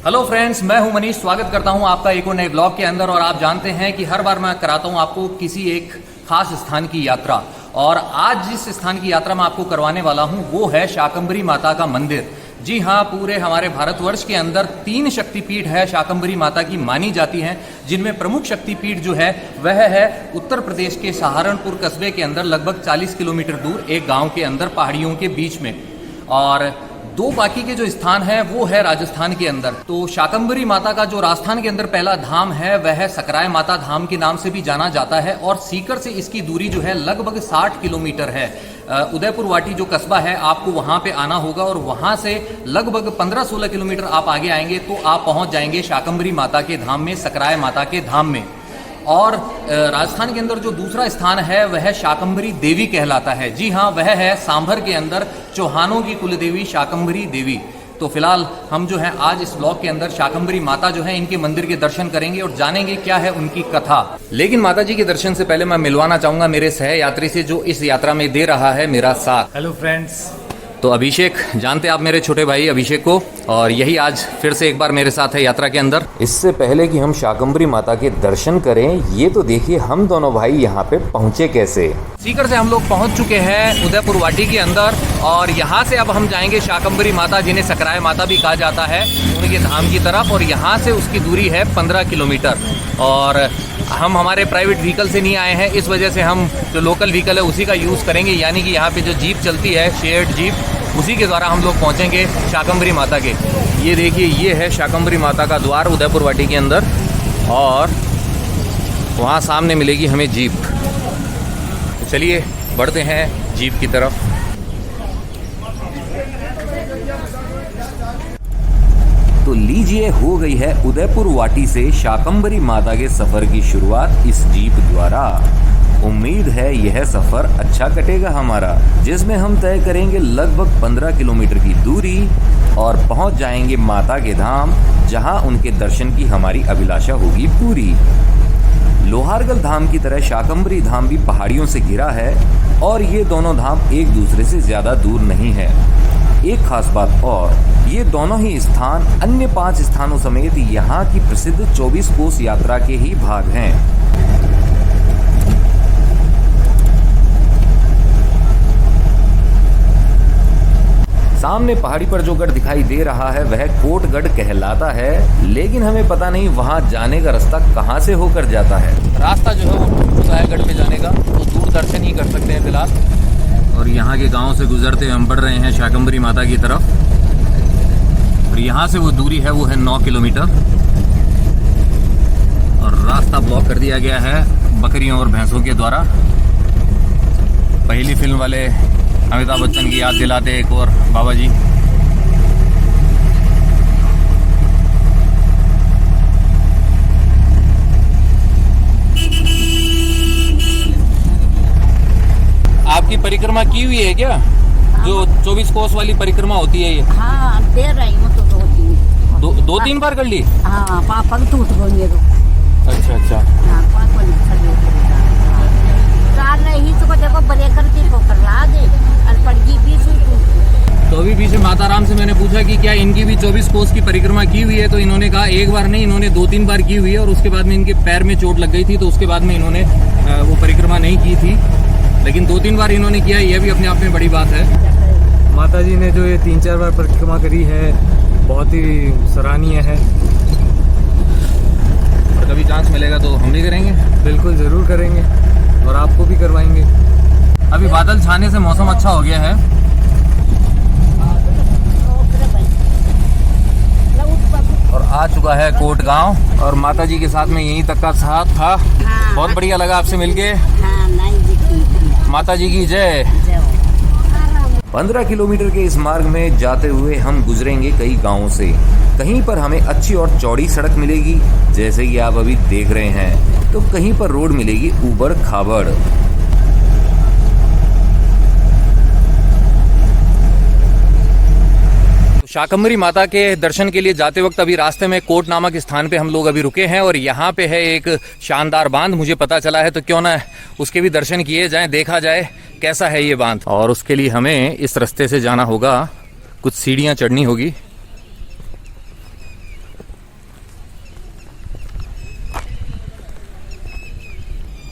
Hello friends, मैं हूं मनीष। स्वागत करता हूं आपका एक और नए ब्लॉग के अंदर। और आप जानते हैं कि हर बार मैं कराता हूं आपको किसी एक खास स्थान की यात्रा। और आज जिस स्थान की यात्रा मैं आपको करवाने वाला हूं वो है शाकंभरी माता का मंदिर। जी हाँ, पूरे हमारे भारतवर्ष के अंदर 3 शक्तिपीठ है शाकंभरी माता की मानी जाती हैं, जिनमें प्रमुख शक्तिपीठ जो है वह है उत्तर प्रदेश के सहारनपुर कस्बे के अंदर लगभग 40 किलोमीटर दूर एक गांव के अंदर पहाड़ियों के बीच में। और 2 बाकी के जो स्थान है वो है राजस्थान के अंदर। तो शाकंभरी माता का जो राजस्थान के अंदर पहला धाम है वह सकराय माता धाम के नाम से भी जाना जाता है। और सीकर से इसकी दूरी जो है लगभग 60 किलोमीटर है। उदयपुर वाटी जो कस्बा है, आपको वहां पे आना होगा और वहां से लगभग 15-16 किलोमीटर आप आगे आएंगे तो आप पहुंच जाएंगे शाकंभरी माता के धाम में, सकराय माता के धाम में। और राजस्थान के अंदर जो दूसरा स्थान है वह शाकंभरी देवी कहलाता है। जी हाँ, वह है सांभर के अंदर चौहानों की कुलदेवी शाकंभरी देवी। तो फिलहाल हम जो है आज इस ब्लॉग के अंदर शाकंभरी माता जो है इनके मंदिर के दर्शन करेंगे और जानेंगे क्या है उनकी कथा। लेकिन माता जी के दर्शन से पहले मैं मिलवाना चाहूंगा मेरे सह यात्री से जो इस यात्रा में दे रहा है मेरा साथ। Hello friends. तो अभिषेक, जानते आप मेरे छोटे भाई अभिषेक को, और यही आज फिर से एक बार मेरे साथ है यात्रा के अंदर। इससे पहले कि हम शाकंभरी माता के दर्शन करें, ये तो देखिए हम दोनों भाई यहाँ पे पहुँचे कैसे। सीकर से हम लोग पहुंच चुके हैं उदयपुर वाटी के अंदर और यहाँ से अब हम जाएंगे शाकंभरी माता, जिन्हें सकराय माता भी कहा जाता है, उनके धाम की तरफ। और यहाँ से उसकी दूरी है 15 किलोमीटर। और हम हमारे प्राइवेट व्हीकल से नहीं आए हैं, इस वजह से हम जो लोकल व्हीकल है उसी का यूज़ करेंगे। यानी कि यहाँ पे जो जीप चलती है, शेयर्ड जीप, उसी के द्वारा हम लोग पहुँचेंगे शाकंभरी माता के। ये देखिए, ये है शाकंभरी माता का द्वार उदयपुर वाटी के अंदर। और वहाँ सामने मिलेगी हमें जीप। तो चलिए बढ़ते हैं जीप की तरफ। तो लीजिए, हो गई है उदयपुर वाटी से शाकंभरी माता के सफर की शुरुआत इस जीप द्वारा। उम्मीद है यह सफर अच्छा कटेगा हमारा, जिसमें हम तय करेंगे लगभग 15 किलोमीटर की दूरी और पहुंच जाएंगे माता के धाम, जहां उनके दर्शन की हमारी अभिलाषा होगी पूरी। लोहारगल धाम की तरह शाकंभरी धाम भी पहाड़ियों से घिरा है और ये दोनों धाम एक दूसरे से ज्यादा दूर नहीं है। एक खास बात और, ये दोनों ही स्थान अन्य 5 स्थानों समेत यहाँ की प्रसिद्ध 24 कोस यात्रा के ही भाग हैं। सामने पहाड़ी पर जो गढ़ दिखाई दे रहा है वह कोटगढ़ कहलाता है, लेकिन हमें पता नहीं वहां जाने का रास्ता कहां से होकर जाता है। रास्ता जो है वो टूट चुका है गढ़ पे जाने का, तो दूर दर्शन ही कर सकते हैं फिलहाल। और यहाँ के गांव से गुजरते हुए हम बढ़ रहे हैं शाकंभरी माता की तरफ। और यहाँ से वो दूरी है वो है 9 किलोमीटर। और रास्ता ब्लॉक कर दिया गया है बकरियों और भैंसों के द्वारा। पहली फिल्म वाले अमिताभ बच्चन की याद दिलाते एक और बाबा जी। आपकी परिक्रमा की हुई है क्या? जो 24 कोस वाली परिक्रमा होती है ये? हाँ, दे रही हूँ तो 2-3 बार कर ली? हाँ, पापा भी टूट गई। अच्छा। हाँ, पापा ने रही तो देखो ब्रेकर की ठोकर ला दे और पड़गी भी टूट। तो अभी पीछे माता राम से मैंने पूछा कि क्या इनकी भी 24 कोस की परिक्रमा की हुई है, तो इन्होंने कहा एक बार नहीं, इन्होंने 2-3 बार की हुई है। और उसके बाद में इनके पैर में चोट लग गई थी, तो उसके बाद में इन्होंने वो परिक्रमा नहीं की थी। लेकिन 2-3 बार इन्होंने किया, यह भी अपने आप में बड़ी बात है। माता जी ने जो ये 3-4 बार परिक्रमा करी है, बहुत ही सराहनीय है। और कभी चांस मिलेगा तो हम भी करेंगे। बिल्कुल ज़रूर करेंगे और आपको भी करवाएंगे। अभी बादल छाने से मौसम अच्छा हो गया है। और आ चुका है कोट गांव। और माता जी के साथ में यहीं तक का साथ था। बहुत बढ़िया लगा आपसे मिलके। माता जी की जय। 15 किलोमीटर के इस मार्ग में जाते हुए हम गुजरेंगे कई गांवों से। कहीं पर हमें अच्छी और चौड़ी सड़क मिलेगी, जैसे कि आप अभी देख रहे हैं, तो कहीं पर रोड मिलेगी ऊबड़ खाबड़। शाकंभरी माता के दर्शन के लिए जाते वक्त अभी रास्ते में कोट नामक स्थान पे हम लोग अभी रुके हैं। और यहाँ पे है एक शानदार बांध, मुझे पता चला है, तो क्यों ना उसके भी दर्शन किए जाएं, देखा जाए कैसा है ये बांध। और उसके लिए हमें इस रास्ते से जाना होगा, कुछ सीढ़ियाँ चढ़नी होगी।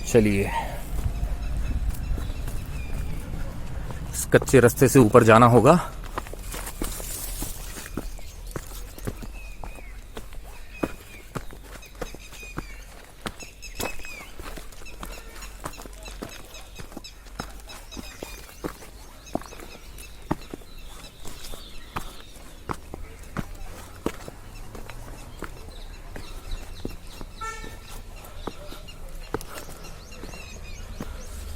चलिए, इस कच्चे रास्ते से ऊपर जाना होगा।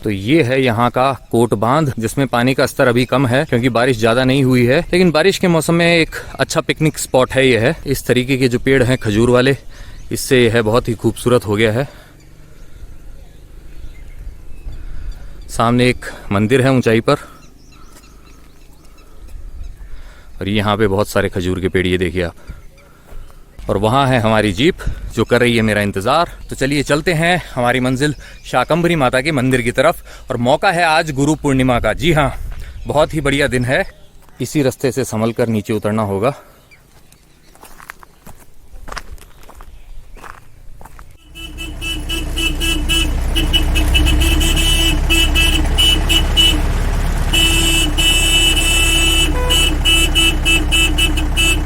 तो ये है यहाँ का कोट बांध, जिसमें पानी का स्तर अभी कम है क्योंकि बारिश ज्यादा नहीं हुई है, लेकिन बारिश के मौसम में एक अच्छा पिकनिक स्पॉट है ये है। इस तरीके के जो पेड़ हैं खजूर वाले, इससे यह बहुत ही खूबसूरत हो गया है। सामने एक मंदिर है ऊंचाई पर, और यहाँ पे बहुत सारे खजूर के पेड़, ये देखिए आप। और वहाँ है हमारी जीप जो कर रही है मेरा इंतज़ार। तो चलिए चलते हैं हमारी मंजिल शाकंभरी माता के मंदिर की तरफ। और मौका है आज गुरु पूर्णिमा का। जी हाँ, बहुत ही बढ़िया दिन है। इसी रास्ते से संभल कर नीचे उतरना होगा।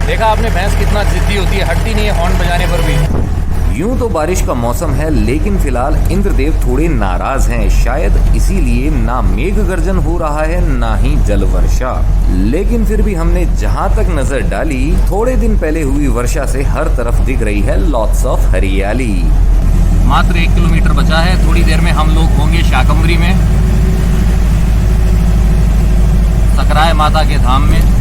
देखा आपने, भैंस कितना जिद्दी होती है, हटती नहीं है हॉर्न बजाने पर भी। यूं तो बारिश का मौसम है, लेकिन फिलहाल इंद्रदेव थोड़े नाराज हैं। शायद इसीलिए ना मेघ गर्जन हो रहा है, ना ही जल वर्षा। लेकिन फिर भी हमने जहां तक नजर डाली, थोड़े दिन पहले हुई वर्षा से हर तरफ दिख रही है लॉट्स ऑफ हरियाली। मात्र 1 किलोमीटर बचा है। थोड़ी देर में हम लोग होंगे शाकंभरी में, सकराय माता के धाम में।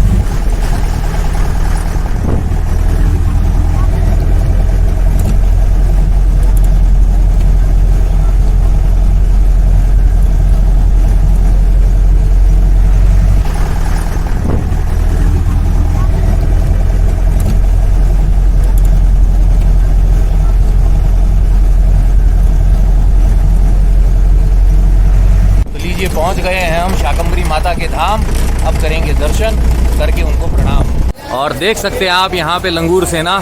पहुंच गए हैं हम शाकंभरी माता के धाम। अब करेंगे दर्शन, करके उनको प्रणाम। और देख सकते हैं आप यहाँ पे लंगूर सेना।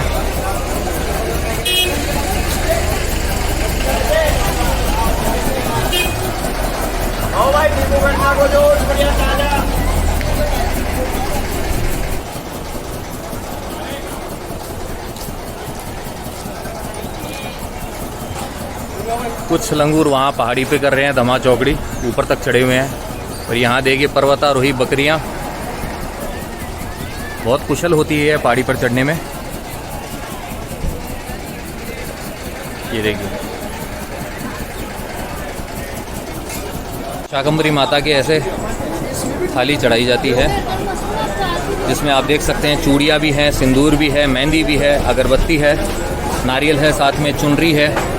कुछ लंगूर वहाँ पहाड़ी पे कर रहे हैं धमा चौकड़ी, ऊपर तक चढ़े हुए हैं। और यहाँ देखिए पर्वतारोही बकरियाँ, बहुत कुशल होती है पहाड़ी पर चढ़ने में। ये देखिए शाकंभरी माता के ऐसे थाली चढ़ाई जाती है, जिसमें आप देख सकते हैं चूड़ियाँ भी हैं, सिंदूर भी है, मेहंदी भी है, अगरबत्ती है, नारियल है, साथ में चुनरी है।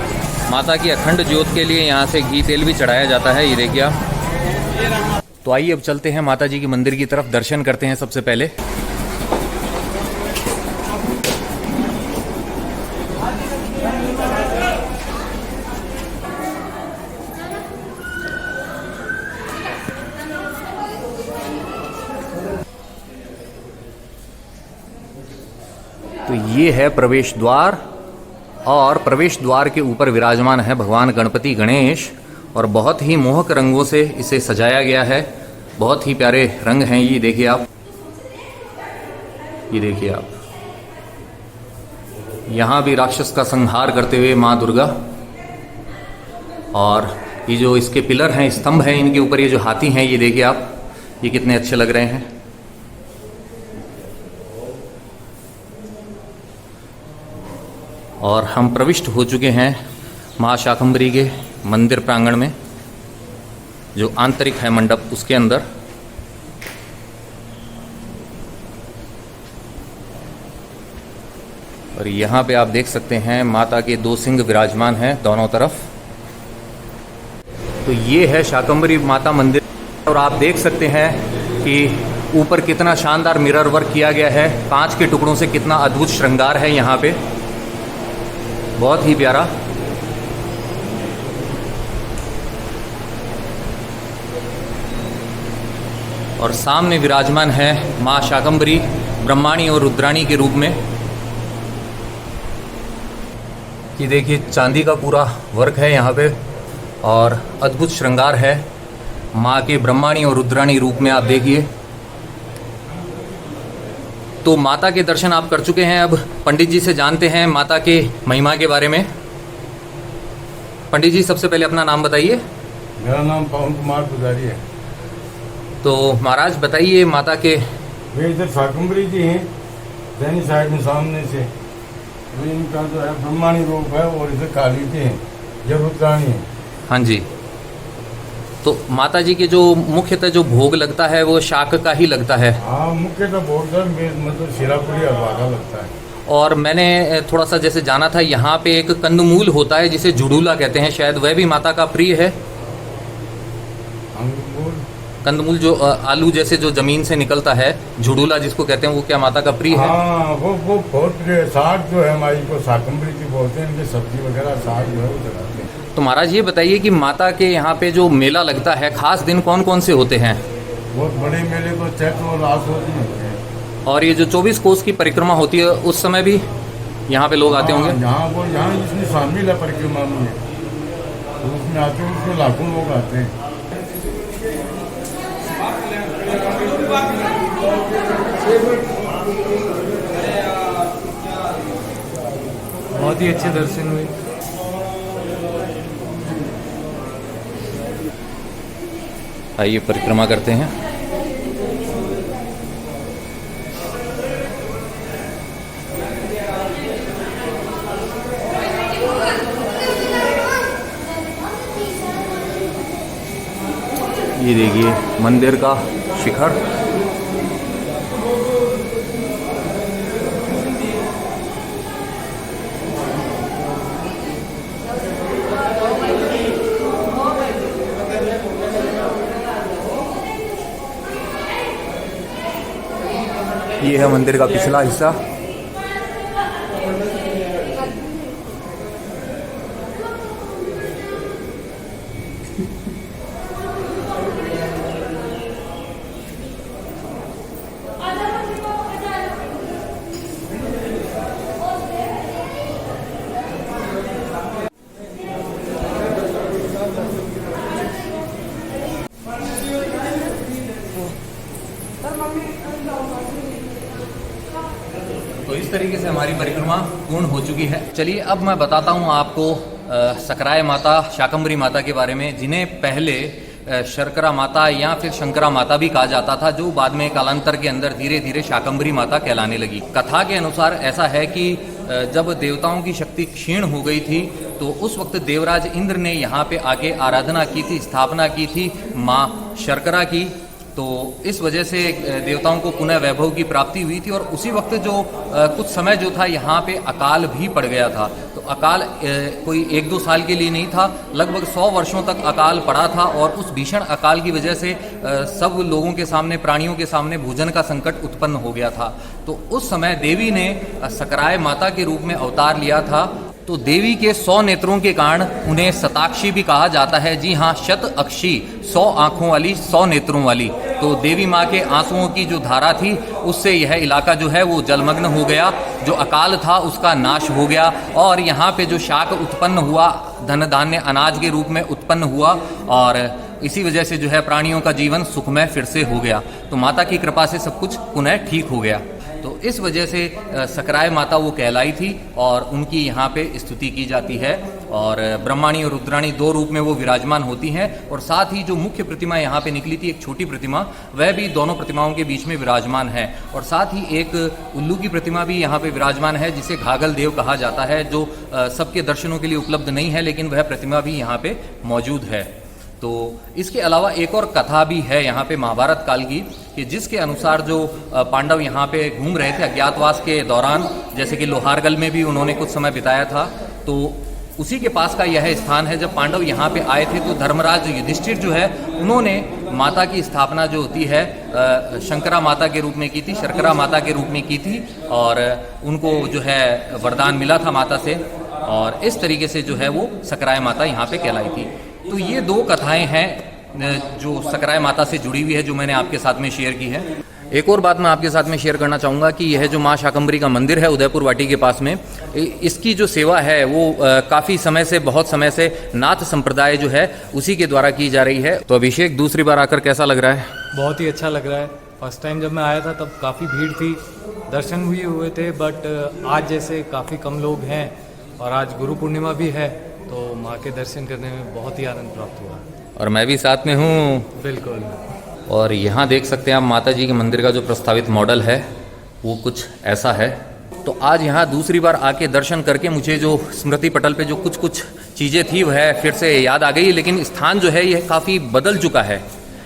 माता की अखंड ज्योत के लिए यहाँ से घी तेल भी चढ़ाया जाता है, ये देखिए आप। तो आइए अब चलते हैं माता जी के मंदिर की तरफ, दर्शन करते हैं सबसे पहले। तो ये है प्रवेश द्वार, और प्रवेश द्वार के ऊपर विराजमान है भगवान गणपति गणेश, और बहुत ही मोहक रंगों से इसे सजाया गया है। बहुत ही प्यारे रंग हैं ये देखिए आप, ये देखिए आप। यहाँ भी राक्षस का संहार करते हुए माँ दुर्गा, और ये जो इसके पिलर हैं, स्तंभ हैं, इनके ऊपर ये जो हाथी हैं, ये देखिए आप, ये कितने अच्छे लग रहे हैं। और हम प्रविष्ट हो चुके हैं माँ शाकंभरी के मंदिर प्रांगण में, जो आंतरिक है मंडप, उसके अंदर। और यहाँ पे आप देख सकते हैं माता के 2 सिंह विराजमान हैं दोनों तरफ। तो ये है शाकंभरी माता मंदिर, और आप देख सकते हैं कि ऊपर कितना शानदार मिरर वर्क किया गया है, कांच के टुकड़ों से कितना अद्भुत श्रृंगार है यहाँ पे, बहुत ही प्यारा। और सामने विराजमान है माँ शाकंभरी ब्रह्माणी और रुद्राणी के रूप में। ये देखिए चांदी का पूरा वर्क है यहाँ पे, और अद्भुत श्रृंगार है माँ के ब्रह्माणी और रुद्राणी रूप में। आप देखिए, तो माता के दर्शन आप कर चुके हैं। अब पंडित जी से जानते हैं माता के महिमा के बारे में। पंडित जी, सबसे पहले अपना नाम बताइए। मेरा नाम पवन कुमार पुजारी है। तो महाराज बताइए माता के। वे इधर शाकंभरी जी हैं, दैनी साइड में सामने से। वे इनका जो है ब्रह्माणी रूप है और इधर काली जी हैं, ये रुद्राणी है। हाँ जी। तो माता जी के जो मुख्यतः जो भोग लगता है वो शाक का ही लगता है। हाँ, मुख्यतः भोग मतलब शिरापुरी हलवा का लगता है। और मैंने थोड़ा सा जैसे जाना था, यहाँ पे एक कंदमूल होता है जिसे जुड़ूला कहते हैं, शायद वह भी माता का प्रिय है। कंदमूल जो आलू जैसे जो जमीन से निकलता है, जुड़ूला जिसको कहते हैं, वो क्या माता का प्रिय है? हाँ, वो बहुत प्रिय है। साग जो है हमारी को शाकंभरी जी बोलते हैं, इनके सब्जी वगैरह साग जो है वो चलाते हैं। तो महाराज ये बताइए कि माता के यहाँ पे जो मेला लगता है, खास दिन कौन कौन से होते हैं? बहुत बड़े मेले तो चैत्र और रास होती हैं। और ये जो 24 कोस की परिक्रमा होती है उस समय भी यहाँ पे लोग आते होंगे? यहाँ इसमें शामिल है परिक्रमा में, तो उसमें आते हैं, उसमें लाखों लोग आते हैं। बहुत ही अच्छे दर्शन हुए। आइए परिक्रमा करते हैं। ये देखिए मंदिर का शिखर। ये है मंदिर का पिछला हिस्सा। तो इस तरीके से हमारी परिक्रमा पूर्ण हो चुकी है। चलिए अब मैं बताता हूँ आपको सकराय माता, शाकंभरी माता के बारे में, जिन्हें पहले शर्करा माता या फिर शंकरा माता भी कहा जाता था, जो बाद में कालांतर के अंदर धीरे धीरे शाकंभरी माता कहलाने लगी। कथा के अनुसार ऐसा है कि जब देवताओं की शक्ति क्षीण हो गई थी तो उस वक्त देवराज इंद्र ने यहाँ पे आके आराधना की थी, स्थापना की थी माँ शर्करा की। तो इस वजह से देवताओं को पुनः वैभव की प्राप्ति हुई थी। और उसी वक्त जो कुछ समय जो था यहाँ पे अकाल भी पड़ गया था। तो अकाल कोई 1-2 साल के लिए नहीं था, लगभग 100 वर्षों तक अकाल पड़ा था। और उस भीषण अकाल की वजह से सब लोगों के सामने, प्राणियों के सामने भोजन का संकट उत्पन्न हो गया था। तो उस समय देवी ने सकराय माता के रूप में अवतार लिया था। तो देवी के 100 नेत्रों के कारण उन्हें शताक्षी भी कहा जाता है। जी हाँ, शत अक्षी, 100 आँखों वाली, 100 नेत्रों वाली। तो देवी माँ के आंसुओं की जो धारा थी उससे यह इलाका जो है वो जलमग्न हो गया। जो अकाल था उसका नाश हो गया और यहाँ पे जो शाक उत्पन्न हुआ, धन धान्य अनाज के रूप में उत्पन्न हुआ और इसी वजह से जो है प्राणियों का जीवन सुखमय फिर से हो गया। तो माता की कृपा से सब कुछ पुनः ठीक हो गया। तो इस वजह से सकराय माता वो कहलाई थी और उनकी यहाँ पे स्तुति की जाती है। और ब्रह्माणी और रुद्राणी 2 रूप में वो विराजमान होती हैं। और साथ ही जो मुख्य प्रतिमा यहाँ पे निकली थी, एक छोटी प्रतिमा, वह भी दोनों प्रतिमाओं के बीच में विराजमान है। और साथ ही एक उल्लू की प्रतिमा भी यहाँ पे विराजमान है, जिसे घाघल देव कहा जाता है, जो सबके दर्शनों के लिए उपलब्ध नहीं है, लेकिन वह प्रतिमा भी यहाँ पे मौजूद है। तो इसके अलावा एक और कथा भी है यहाँ पे महाभारत काल की, कि जिसके अनुसार जो पांडव यहाँ पे घूम रहे थे अज्ञातवास के दौरान, जैसे कि लोहारगल में भी उन्होंने कुछ समय बिताया था, तो उसी के पास का यह स्थान है। जब पांडव यहाँ पे आए थे तो धर्मराज युधिष्ठिर जो है उन्होंने माता की स्थापना जो होती है शंकरा माता के रूप में की थी, शर्करा माता के रूप में की थी। और उनको जो है वरदान मिला था माता से, और इस तरीके से जो है वो सकराय माता यहाँ पे कहलाई थी। तो ये 2 कथाएं हैं जो सकराय माता से जुड़ी हुई है, जो मैंने आपके साथ में शेयर की है। एक और बात मैं आपके साथ में शेयर करना चाहूँगा कि यह जो माँ शाकंभरी का मंदिर है उदयपुर वाटी के पास में, इसकी जो सेवा है वो काफ़ी समय से, बहुत समय से नाथ संप्रदाय जो है उसी के द्वारा की जा रही है। तो अभिषेक, दूसरी बार आकर कैसा लग रहा है? बहुत ही अच्छा लग रहा है। फर्स्ट टाइम जब मैं आया था तब काफ़ी भीड़ थी, दर्शन भी हुए थे, बट आज जैसे काफ़ी कम लोग हैं और आज गुरु पूर्णिमा भी है, तो माँ के दर्शन करने में बहुत ही आनंद प्राप्त हुआ। और मैं भी साथ में हूँ। बिल्कुल। और यहाँ देख सकते हैं आप माता जी के मंदिर का जो प्रस्तावित मॉडल है वो कुछ ऐसा है। तो आज यहाँ दूसरी बार आके दर्शन करके मुझे जो स्मृति पटल पे जो कुछ कुछ चीज़ें थी वह फिर से याद आ गई, लेकिन स्थान जो है यह काफ़ी बदल चुका है।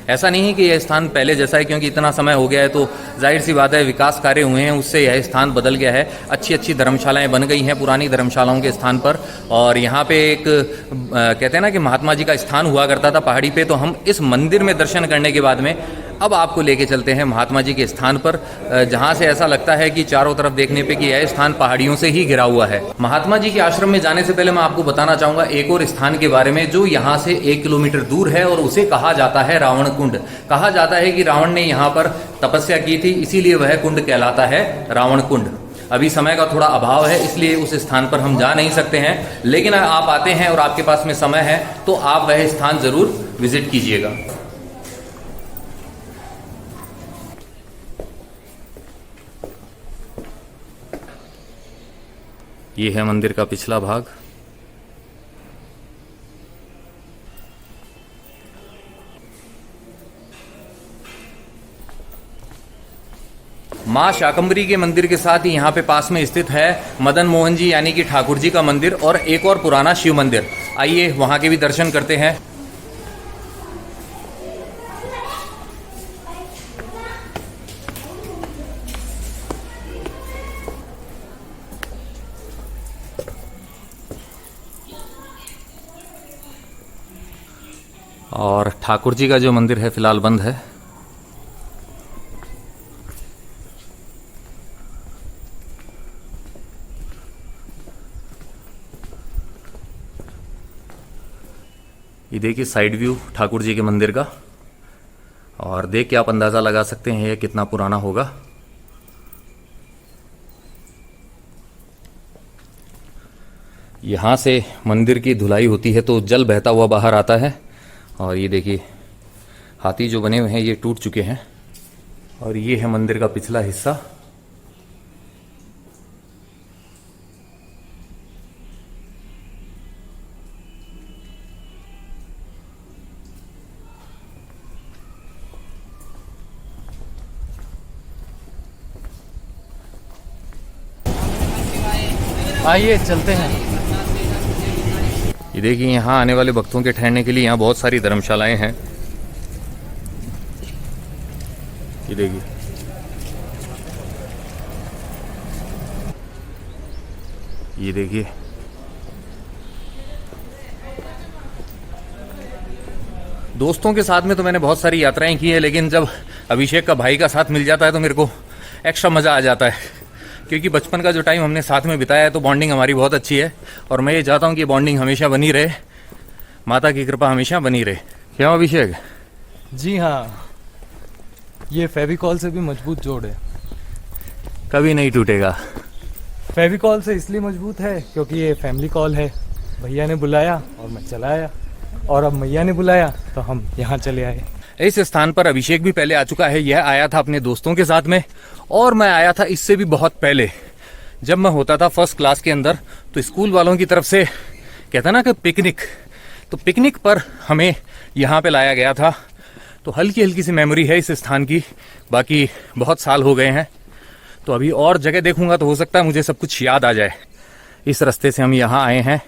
ऐसा नहीं है कि यह स्थान पहले जैसा है, क्योंकि इतना समय हो गया है तो जाहिर सी बात है विकास कार्य हुए हैं, उससे यह स्थान बदल गया है। अच्छी अच्छी धर्मशालाएं बन गई हैं पुरानी धर्मशालाओं के स्थान पर। और यहाँ पे एक कहते हैं ना कि महात्मा जी का स्थान हुआ करता था पहाड़ी पे, तो हम इस मंदिर में दर्शन करने के बाद में अब आपको लेके चलते हैं महात्मा जी के स्थान पर, जहाँ से ऐसा लगता है कि चारों तरफ देखने पे कि यह स्थान पहाड़ियों से ही घिरा हुआ है। महात्मा जी के आश्रम में जाने से पहले मैं आपको बताना चाहूँगा एक और स्थान के बारे में जो यहाँ से 1 किलोमीटर दूर है, और उसे कहा जाता है रावण कुंड। कहा जाता है कि रावण ने यहाँ पर तपस्या की थी, इसीलिए वह कुंड कहलाता है रावण कुंड। अभी समय का थोड़ा अभाव है, इसलिए उस स्थान पर हम जा नहीं सकते हैं, लेकिन आप आते हैं और आपके पास में समय है तो आप वह स्थान जरूर विजिट कीजिएगा। ये है मंदिर का पिछला भाग। माँ शाकंभरी के मंदिर के साथ ही यहाँ पे पास में स्थित है मदन मोहन जी यानी कि ठाकुर जी का मंदिर और एक और पुराना शिव मंदिर। आइए वहाँ के भी दर्शन करते हैं। और ठाकुर जी का जो मंदिर है फिलहाल बंद है। ये देखिए साइड व्यू ठाकुर जी के मंदिर का, और देख के आप अंदाज़ा लगा सकते हैं ये कितना पुराना होगा। यहाँ से मंदिर की धुलाई होती है तो जल बहता हुआ बाहर आता है। और ये देखिए हाथी जो बने हुए हैं ये टूट चुके हैं। और ये है मंदिर का पिछला हिस्सा। आइए चलते हैं। ये देखिए यहाँ आने वाले भक्तों के ठहरने के लिए यहाँ बहुत सारी धर्मशालाएं हैं। ये देखिए ये देखिए दोस्तों के साथ में तो मैंने बहुत सारी यात्राएं की है, लेकिन जब अभिषेक का भाई का साथ मिल जाता है तो मेरे को एक्स्ट्रा मज़ा आ जाता है, क्योंकि बचपन का जो टाइम हमने साथ में बिताया है तो बॉन्डिंग हमारी बहुत अच्छी है। और मैं ये चाहता हूँ कि बॉन्डिंग हमेशा बनी रहे, माता की कृपा हमेशा बनी रहे। क्यों अभिषेक? जी हाँ, ये फेविकॉल से भी मजबूत जोड़ है, कभी नहीं टूटेगा। फेविकॉल से इसलिए मजबूत है क्योंकि ये फैमिली कॉल है। भैया ने बुलाया और मैं चला आया, और अब मैया ने बुलाया तो हम यहाँ चले आए। इस स्थान पर अभिषेक भी पहले आ चुका है। यह आया था अपने दोस्तों के साथ में, और मैं आया था इससे भी बहुत पहले, जब मैं होता था फर्स्ट क्लास के अंदर। तो स्कूल वालों की तरफ से कहता ना कि पिकनिक, तो पिकनिक पर हमें यहाँ पे लाया गया था। तो हल्की हल्की सी मेमोरी है इस स्थान की, बाकी बहुत साल हो गए हैं। तो अभी और जगह देखूंगा तो हो सकता है मुझे सब कुछ याद आ जाए। इस रास्ते से हम यहाँ आए हैं,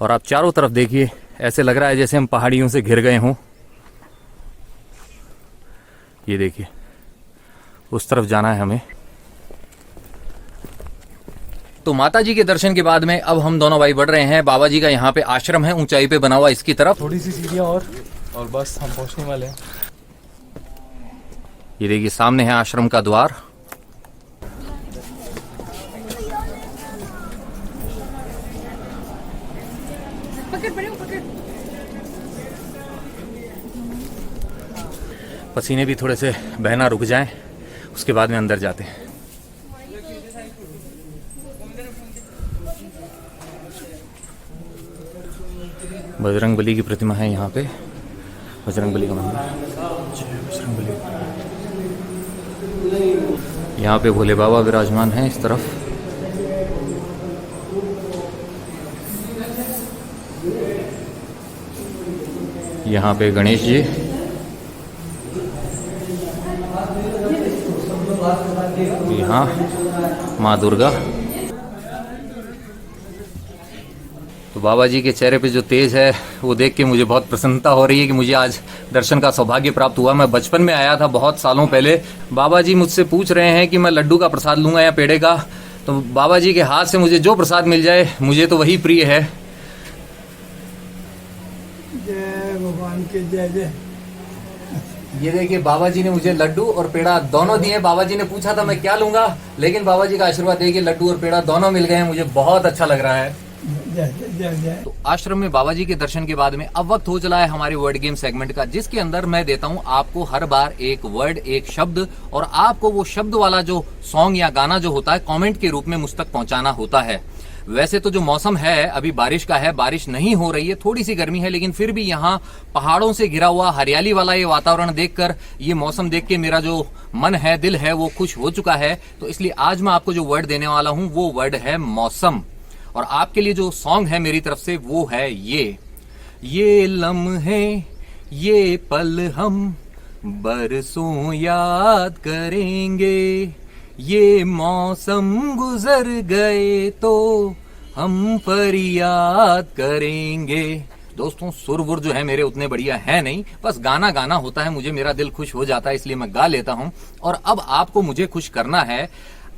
और आप चारों तरफ देखिए, ऐसे लग रहा है जैसे हम पहाड़ियों से घिर गए हों। ये देखिए उस तरफ जाना है हमें। तो माता जी के दर्शन के बाद में अब हम दोनों भाई बढ़ रहे हैं। बाबा जी का यहाँ पे आश्रम है ऊंचाई पे बना हुआ, इसकी तरफ थोड़ी सी सीढ़ियाँ और बस हम पहुँचने वाले हैं। ये देखिए सामने है आश्रम का द्वार। पसीने भी थोड़े से बहना रुक जाएं, उसके बाद में अंदर जाते हैं। बजरंगबली की प्रतिमा है यहाँ पे, बजरंगबली का मंदिर। जय बजरंगबली। यहाँ पे भोले बाबा विराजमान हैं इस तरफ। यहाँ पे गणेश जी, यहाँ माँ दुर्गा। तो बाबा जी के चेहरे पे जो तेज है वो देख के मुझे बहुत प्रसन्नता हो रही है कि मुझे आज दर्शन का सौभाग्य प्राप्त हुआ। मैं बचपन में आया था बहुत सालों पहले। बाबा जी मुझसे पूछ रहे हैं कि मैं लड्डू का प्रसाद लूंगा या पेड़े का, तो बाबा जी के हाथ से मुझे जो प्रसाद मिल जाए मुझे तो वही प्रिय है। जय भगवान के जय जय। ये देखिए बाबा जी ने मुझे लड्डू और पेड़ा दोनों दिए। बाबा जी ने पूछा था मैं क्या लूंगा, लेकिन बाबा जी का आशीर्वाद देखिए लड्डू और पेड़ा दोनों मिल गए हैं। मुझे बहुत अच्छा लग रहा है। जय जय जय। तो आश्रम में बाबा जी के दर्शन के बाद में अब वक्त हो चला है हमारे वर्ड गेम सेगमेंट का, जिसके अंदर मैं देता हूं आपको हर बार एक वर्ड, एक शब्द, और आपको वो शब्द वाला जो सॉन्ग या गाना जो होता है कमेंट के रूप में मुझ तक पहुंचाना होता है। वैसे तो जो मौसम है अभी बारिश का है, बारिश नहीं हो रही है, थोड़ी सी गर्मी है, लेकिन फिर भी यहाँ पहाड़ों से घिरा हुआ हरियाली वाला ये वातावरण देखकर, ये मौसम देख के मेरा जो मन है, दिल है, वो खुश हो चुका है। तो इसलिए आज मैं आपको जो वर्ड देने वाला हूं वो वर्ड है मौसम। और आपके लिए जो सॉन्ग है मेरी तरफ से वो है ये लम्हे, ये पल हम बरसों याद करेंगे, ये मौसम गुजर गए तो हम फरियाद करेंगे। दोस्तों सुर वुर जो है मेरे उतने बढ़िया है नहीं, बस गाना गाना होता है, मुझे मेरा दिल खुश हो जाता है इसलिए मैं गा लेता हूं। और अब आपको मुझे खुश करना है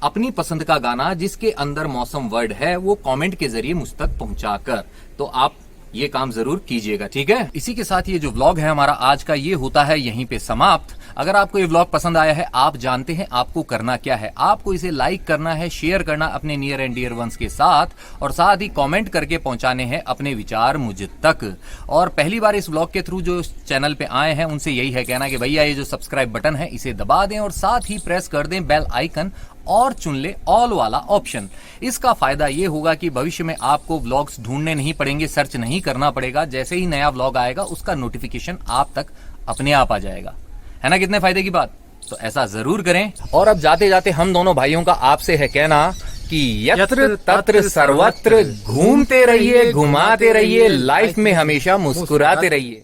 अपनी पसंद का गाना जिसके अंदर मौसम वर्ड है वो कमेंट के जरिए मुझ तक पहुंचाकर। तो आप ये काम जरूर कीजिएगा, ठीक है। इसी के साथ ये जो व्लॉग है हमारा आज का ये होता है यहीं पे समाप्त। अगर आपको ये व्लॉग पसंद आया है, आप जानते हैं आपको करना क्या है। आपको इसे लाइक करना है, शेयर करना अपने नियर एंड डियर वंस के साथ, और साथ ही कमेंट करके पहुंचाने हैं अपने विचार मुझ तक। और पहली बार इस व्लॉग के थ्रू जो चैनल पे आए हैं उनसे यही है कहना कि भैया ये जो सब्सक्राइब बटन है इसे दबा दें और साथ ही प्रेस कर दें बेल आइकन और चुन ले ऑल वाला ऑप्शन। इसका फायदा ये होगा कि भविष्य में आपको व्लॉग्स ढूंढने नहीं पड़ेंगे, सर्च नहीं करना पड़ेगा। जैसे ही नया व्लॉग आएगा उसका नोटिफिकेशन आप तक अपने आप आ जाएगा, है ना। कितने फायदे की बात, तो ऐसा जरूर करें। और अब जाते जाते हम दोनों भाइयों का आपसे है कहना कि यत्र तत्र सर्वत्र घूमते रहिए, घुमाते रहिए, लाइफ में हमेशा मुस्कुराते रहिए।